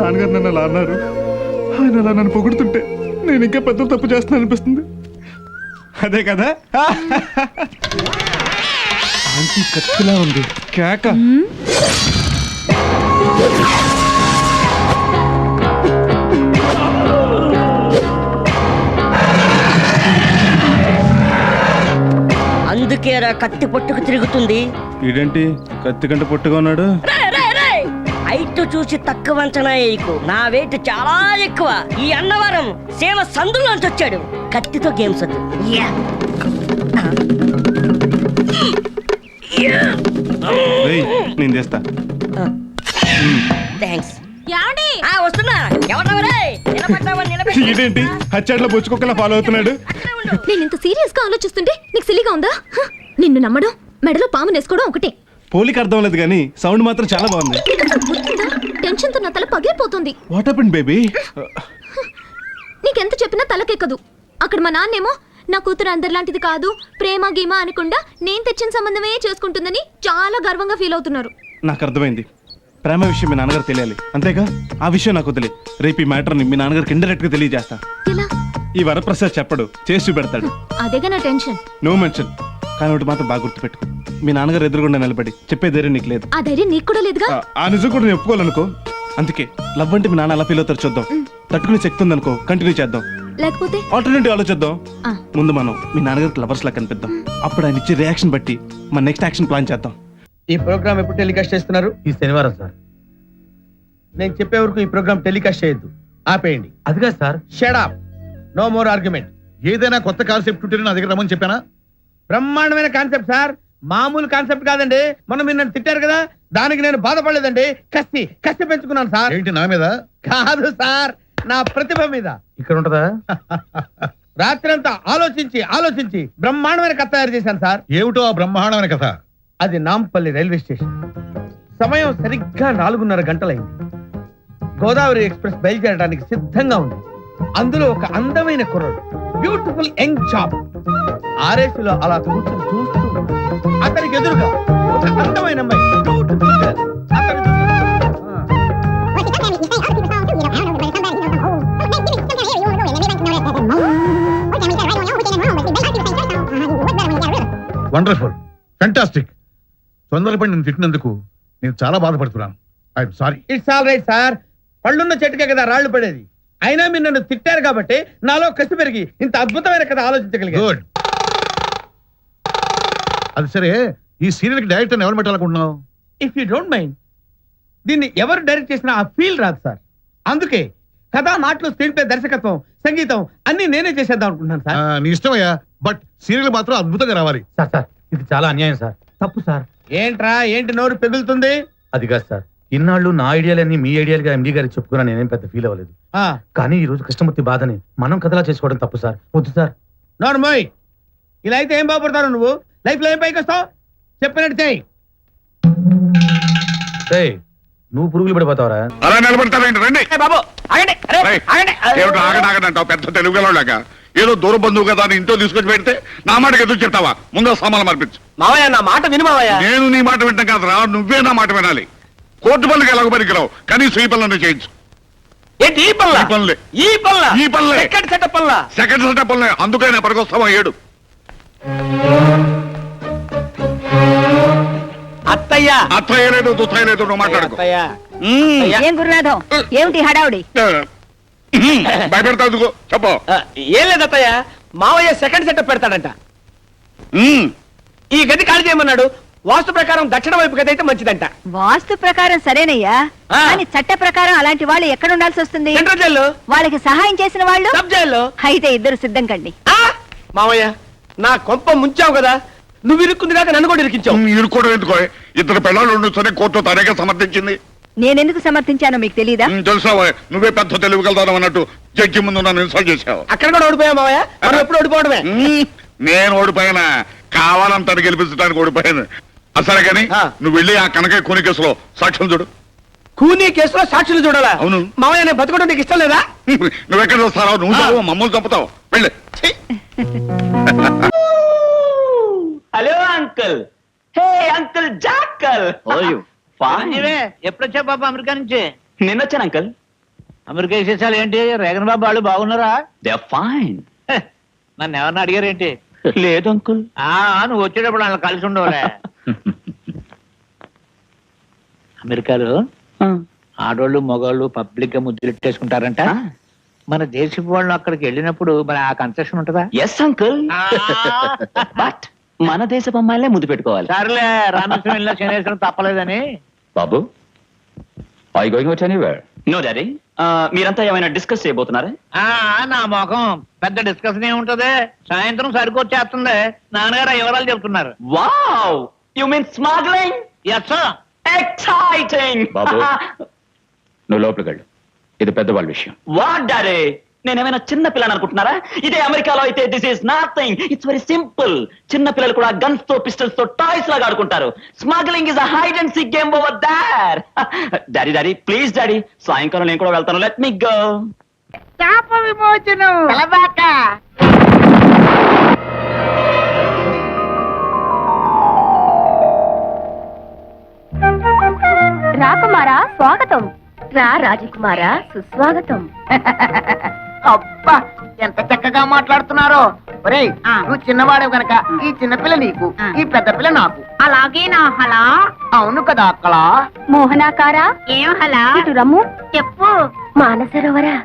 నాన్నగారు నన్ను అలా అన్నారు. ఆయన అలా నన్ను పొగుడుతుంటే నేను ఇంకా పెద్ద తప్పు చేస్తున్నాను అనిపిస్తుంది. అదే కదా ఆంటీ కత్తిలా ఉంది కేక. అందుకేరా కత్తి పట్టుకు తిరుగుతుంది. ఇదేంటి కత్తి కంటే పొట్టుగా ఉన్నాడు? హైట్ చూసి తక్కువ అంచనా వేయకు. నా వెయిట్ చాలా ఎక్కువ. ఈ అన్నవరం సేవ సందులోంచి వచ్చాడు. కత్తితో గేమ్స్ వద్దు. నేను చేస్తా. థ్యాంక్స్. వస్తున్నా. ఇదేంటి హచ్చాట్లో బొచ్చుకోకలా ఫాలో అవుతున్నాడు? నేను ఇంత సీరియస్ గా ఆలోచిస్తుంటే నీకు సిల్లిగా ఉందా? నిన్ను నమ్మడం మెడలో పాము నేసుకోవడం ఒకటే. పోలిక అర్థం లేదు కానీ సౌండ్ మాత్రం చాలా బాగుంది. టెన్షన్ తో నా తల పగిలిపోతుంది. What happened baby? నీకెంత చెప్పినా తలకెక్కదు. అక్కడ మా నాన్నేమో నా కూతురు అందరిలాంటిది కాదు, ప్రేమ గీమ అనకుండా నేను తెచ్చిన సంబంధమే చేసుకుంటుందని చాలా గర్వంగా ఫీల్ అవుతున్నారు. నాకు అర్థమైంది. ప్రేమ విషయం మీ నాన్నగారు తెలియాలి అంతేగా? ఆ విషయం నాకు వదిలే. రేపు ఈ మ్యాటర్ని మీ నాన్నగారికి ఇండైరెక్ట్ గా తెలియజేస్తా. ఎలా? ఈ వరప్రసాద్ చెప్పడు, చేసి చూపెడతాడు. అదేగా నా టెన్షన్. No mention. కానీ ఒకటి మాత్రం బాగా గుర్తుపెట్టుకో, మీ నాన్నగారు ఎదురుగుండా నిలబడి చెప్పే ధైర్యం నీకు లేదు. ఆ ధైర్యం నీకు కూడా లేదుగా. ఆ నిజం కూడా నేను ఒప్పుకోవాలనుకో. అందుకే లవ్ అంటే మీ నాన్న అలా ఫీల్ అవుతారు చూద్దాం. తట్టుకునే శక్తి ఉందనుకో కంటిన్యూ చేద్దాం. లేకపోతే ఆల్టర్నేటివ్ ఆలోచిద్దాం. ముందు మనం మీ నాన్నగారికి లవర్స్ లా కనిపిద్దాం. అప్పుడు ఆయన ఇచ్చే రియాక్షన్ బట్టి మన నెక్స్ట్ యాక్షన్ ప్లాన్ చేద్దాం. ఈ ప్రోగ్రామ్ ఎప్పుడు టెలికాస్ట్ చేస్తున్నారు? ఈ శనివారం సార్. నేను చెప్పే వరకు ఈ ప్రోగ్రామ్ టెలికాస్ట్ చేయొద్దు, ఆపేయండి. అదిగా sir. Shut up, no more argument. ఏదైనా కొత్త కాన్సెప్ట్ ఉంటే నా దగ్గర రమ్మని చెప్పానా? బ్రహ్మాండమైన కాన్సెప్ట్ సార్, మామూలు కాన్సెప్ట్ కాదండి. మనం మీరు నన్ను తిట్టారు కదా, దానికి నేను బాధపడలేదండి. కసి పెంచుకున్నాను సార్. ఏంటి నా మీద? కాదు సార్, నా ప్రతిభ మీద. ఇక్కడ ఉంటదా? రాత్రంతా ఆలోచించి ఆలోచించి బ్రహ్మాండమైన కథ తయారు చేశాను సార్. ఏమిటో ఆ బ్రహ్మాండమైన కథ? అది నాంపల్లి రైల్వే స్టేషన్. సమయం సరిగ్గా 4:30 గంటలైంది. గోదావరి ఎక్స్ప్రెస్ బయలుదేరడానికి సిద్ధంగా ఉంది. అందులో ఒక అందమైన కుర్రాడు, బ్యూటిఫుల్ యంగ్ చాప్ ఆర్ఎస్లో అలా కూర్చుని చూస్తూ ఉన్నాడు. అతనికి ఎదురుగా ఒక అందమైన అమ్మాయి, బ్యూటిఫుల్ గర్ల్. అతను వండర్ఫుల్, ఫెంటాస్టిక్. తొందరపడి నేను తిట్టినందుకు నేను చాలా బాధపడుతున్నాను. I'm sorry. It's all right sir. పళ్ళున్న చెట్టుకే కదా రాళ్లు పడేది. అయినా మీరు నన్ను తిట్టారు కాబట్టి నాలో కసి పెరిగి ఇంత అద్భుతమైన కథ ఆలోచించగలిగాను. గుడ్. అది సరే, ఈ సీరియల్ కి డైరెక్టర్ ఎవరు పెట్టాలనుకుంటున్నావు? ఇఫ్ యూ డోంట్ మైండ్, దీన్ని ఎవరు డైరెక్ట్ చేసినా ఆ ఫీల్ రాదు సార్. అందుకే కథ, మాటలు, స్క్రీన్ ప్లే, దర్శకత్వం, సంగీతం అన్ని నేనే చేసేద్దాం అనుకుంటున్నాను సార్. నీ ఇష్టమయ్యా, బట్ సీరియల్ మాత్రం అద్భుతంగా రావాలి. సార్ సార్, ఇది చాలా అన్యాయం సార్. తప్పు సార్. ఏంట్రా, ఏంటి నోరు పెగులుతుంది? అది కాదు సార్, ఇన్నాళ్ళు నా ఐడియాలన్నీ మీ ఐడియాలుగా ఎండి గారికి చెప్పుకున్నా నేనేం పెద్ద ఫీల్ అవ్వలేదు. కానీ ఈ రోజు కృష్ణమూర్తి బాధని మనం కథలా చేసుకోవడం తప్పు సార్. వద్దు సార్. నోరు మోయ్. ఇలా అయితే ఏం బాగుపడతావు నువ్వు? లైఫ్ లో ఏం పైకి వస్తావు? చెప్పినట్టు చెయ్యి. నువ్వు పురుగులు పడిపోతావరా? అలా నిలబడతావేంటి? రండి బాబు ఆగండి. ఆగడాగదంటావు పెద్ద తెలుగులోలాగా. ఏదో దూర బంధువు కదా అని ఇంట్లో తీసుకొచ్చి పెడితే నా మాటకి ఎదురు చెప్తావా? ముందు సామాన్లు మార్పించు. మావయ్య నా మాట విను మావయ్య. నేను నీ మాట వింటాం కాదు రా, నువ్వే నా మాట వినాలి. కోర్టు పనులకి ఎలాగో పనికిరావు, కనీసం ఈ పనులన్నీ చేయించు. ఏంటి ఈ పనులే? సెకండ్ సెటప్ పనులే. అందుకైనా పనికొస్తావా? 7 అత్తయ్య. అత్తయ్య లేదు, దుత్తయ్య లేదు, నువ్వు మాట్లాడుకో. ఏం గురునాథం, ఏమిటి హడావుడి? భయపెడతావు చెప్పు. ఏం లేదు అత్తయ్య, మావయ్య సెకండ్ సెటప్ పెడతాడంట. ఈ గది ఖాళీ చేయమన్నాడు. వాస్తు ప్రకారం దక్షిణ వైపు గది అయితే మంచిదంట. వాస్తు ప్రకారం సరేనయ్యా, కానీ చట్ట ప్రకారం అలాంటి వాళ్ళు ఎక్కడ ఉండాల్సి వస్తుంది? సెంట్రల్ జైల్లో. వాళ్ళకి సహాయం చేసిన వాళ్ళు సబ్ జైల్లో. అయితే ఇద్దరు సిద్ధం కండి. మావయ్య నా కొంప ముంచావు కదా, నువ్వు ఇరుక్కుంది కాక నన్ను కూడా ఇరికించావు. ఇరుక్కోవడం ఎందుకో? ఇద్దరు పిల్లలు ఉండొచ్చని కోర్టు తనేగా సమర్థించింది. నేనెందుకు సమర్థించానో మీకు తెలీదా? తెలుసావా? నువ్వే పెద్ద తెలివిగలుగుతావు అన్నట్టు జడ్జి ముందు నన్ను ఇన్సల్ట్ చేశావు. అక్కడ కూడా ఓడిపోయా మావయ్య. మనం ఎప్పుడు ఓడిపోవడమే. నేను ఓడిపోయినా, కావాలంతా గెలిపించడానికి ఓడిపోయాను. అసలే కానీ నువ్వు వెళ్ళి ఆ కనక కూని కేసులో సాక్ష్యం చూడు. కూనీ కేసులో సాక్షులు చూడాలా? అవును. మావయ్య నేను బతకడం నీకు ఇష్టం లేదా? నువ్వెక్కడ చూస్తావు? నువ్వు చదువు, మమ్మల్ని చంపుతావు. వెళ్ళి. Hello uncle. Hey uncle jackal. ఎప్పుడు వచ్చా బాబా అమెరికా నుంచి? నిన్న వచ్చాను అంకుల్. అమెరికా విశేషాలు ఏంటి? రేగన్ బాబు వాళ్ళు బాగున్నారా? They fine. నన్ను ఎవరన్నా అడిగారేంటి? లేదు అంకుల్. నువ్వు వచ్చేటప్పుడు వాళ్ళని కలిసి ఉండవులే. అమెరికాలో ఆడోళ్ళు మగవాళ్ళు పబ్లిక్ గా ముద్దులెట్టేసుకుంటారంట. మన దేశపు వాళ్ళు అక్కడికి వెళ్ళినప్పుడు మరి ఆ కన్సెషన్ ఉంటుందా? Yes uncle. బట్ మన దేశపు అమ్మాయిలే ముద్దు పెట్టుకోవాలి. సర్లే, రామేశ్వరం వెళ్ళిన శనేశ్వరం తప్పలేదని. బాబు, I going out anywhere? No daddy. మీరంతా ఏమైనా డిస్కస్ చేయబోతున్నారా? నా మొఖం పెద్ద డిస్కషన్ ఏముంటది, సాయంత్రం సరికొచ్చేస్తుంది. నాన్నగారు ఆ వివరాలు చెప్తున్నారు. Wow, you mean smuggling? Yes. Exciting. బాబు నువ్వు లోపలికి వెళ్ళు, ఇది పెద్దవాళ్ళ విషయం. వాట్ డాడీ, నేనేమైనా చిన్న పిల్లని అనుకుంటున్నారా? ఇదే అమెరికాలో అయితే this is nothing, it's very simple. చిన్న పిల్లలు కూడా గన్స్ తో పిస్టల్స్ తో టాయ్స్ లాగా ఆడుకుంటారు. Smuggling is a hide and seek game over there. Daddy daddy please daddy, సాయంకాలం నేను కూడా వెళ్తాను. Let me go. శాప విమోచనం. రాకుమారా స్వాగతం. రా రాజకుమారా సుస్వాగతం. అబ్బా ఎంత చక్కగా మాట్లాడుతున్నారో. ఒరేయ్, నువ్వు చిన్నవాడే గనక ఈ చిన్నపిల్ల నీకు, ఈ పెద్ద పిల్ల నాకు. అలాగే నా హలా. అవును కదా అక్కడ. మోహనాకారా ఏం హలా? ఇటు రమ్ము. చెప్పు. మానసరోవరా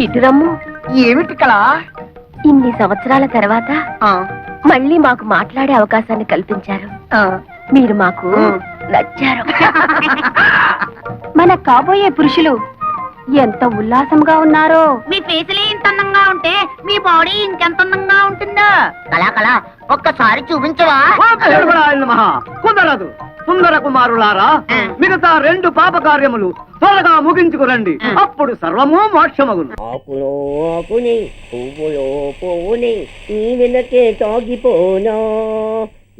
ఇటు రమ్ము. ఏమిటి కళ? ఇన్ని సంవత్సరాల తర్వాత మళ్ళీ మాకు మాట్లాడే అవకాశాన్ని కల్పించారు. మీరు మాకు నచ్చారు. మన కాబోయే పురుషులు ఎంత ఉల్లాసంగా ఉన్నారో. మీ ఫేసులే ఇంత అందంగా ఉంటే మీ బాడీ ఇంకెంత అందంగా ఉంటుందో. కళ ఒక్కసారి చూపించవా? కుదరదు. సుందర కుమారులారా, మిగతా 2 పాప కార్యములు త్వరగా ముగించుకురండి, అప్పుడు సర్వము మోక్షమగును. ఆకులో ఆకుని పువ్వులో పువ్వుని నీ వెనకే తాగిపోనా,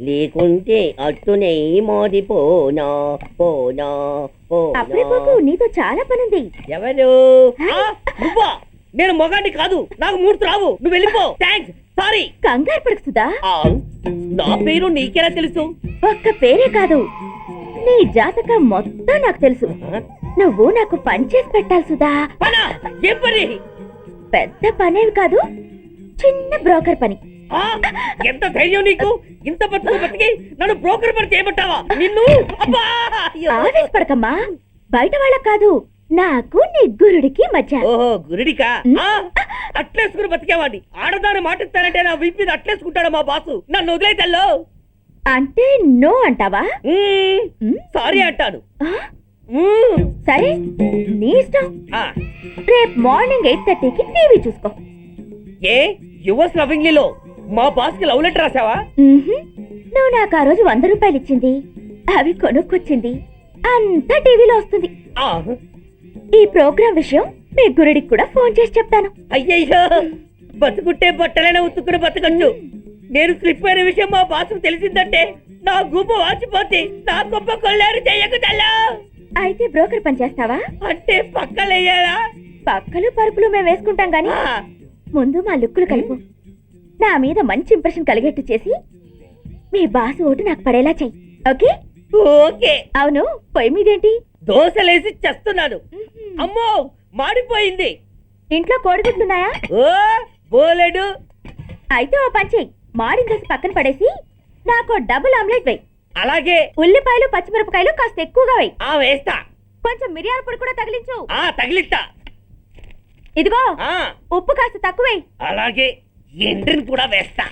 లేకుంటే అట్టునే మాడిపోనా పోనా అప్పుడే నీతో చాలా పనుంది. ఎవరు? నేను మొగాన్ని కాదు, నాకు మూర్తి రావు. నువ్వు వెళ్ళిపో. Thanks, sorry. కంగారు పడుకుతుందా? నా పేరు నీకెలా తెలుసు? ఒక్క పేరే కాదు, నీ జాతకం మొత్తం నాకు తెలుసు. నువ్వు నాకు పని చేసి పెట్టాలి సుధా. పనా? ఏం పని? పెద్ద పనేవి కాదు, చిన్న బ్రోకర్ పని. ఎంత ధైర్యం నీకు? ఇంత బతికి నన్ను బ్రోకర్ పని చేయబట్టావా? నిన్ను ఆవేశపడకమ్మా, బయట వాళ్ళకి కాదు, నాకు నీ గురుడికి మధ్య. ఓహో, గురుడికా? అట్లేసుకుని బతికేవాడిని. ఆడదాన్ని మాటిస్తానంటే నా వీపు మీద అట్లేసుకుంటాడు మా బాసు. నన్ను వదిలేతల్లో. అంటే నో అంటావా? సారీ అంటాను. సరే, నీ ఇష్టం. రేపు మార్నింగ్ 8:30కి టీవీ చూసుకో. ఏ యువర్స్ లవింగ్లీలో మా బాస్ కి లవ్ లెటర్ రాసావా? నువ్వు నాకు ఆ రోజు 100 రూపాయలు ఇచ్చింది, అవి కొనుక్కొచ్చింది అంతా టీవీలో వస్తుంది. ఈ ప్రోగ్రాం విషయం మీ గురుడికి కూడా ఫోన్ చేసి చెప్తాను. అయ్యయ్యో, బతుకుంటే బట్టలైనా ఉత్తుకుని బతకచ్చు. నేను స్లిప్ అయిన విషయం మా బాస్ తెలిసిందంటే నా గుమ్మ వాచిపోతే నా గొప్ప కొల్లారు చెయ్యకుదల్లా. అయితే బ్రోకర్ పని చేస్తావా? అంటే పక్కలేయాలా? పక్కలు పరుపులు మేము వేసుకుంటాం గాని ముందు మా లుక్కులు కలుపు. నా మీద మంచి ఇంప్రెషన్ కలిగేట్టు చేసి మీ బాస్ ఓటు నాకు పడేలా చెయ్యి. ఓకే? ఓకే. అవును, పొయ్యి మీదేంటి? దోశలేసి చేస్తున్నాను. అమ్మో, మాడిపోయింది. ఇంట్లో కోడిగుడ్లున్నాయా? ఓ బోలెడు. అయితే ఓ పని చెయ్యి, మాడిన దోశ పక్కన పడేసి నాకు డబుల్ ఆమ్లెట్ వేయి. అలాగే. ఉల్లిపాయలు పచ్చిమిరపకాయలు కాస్త ఎక్కువగా వేయి. వేస్తా. కొంచెం మిరియాల పొడి కూడా తగిలించు. తగిలిస్తా. ఇదిగో ఉప్పు కాస్త తక్కువే. అలాగే. ఎండ్రిని కూడా వేస్తా.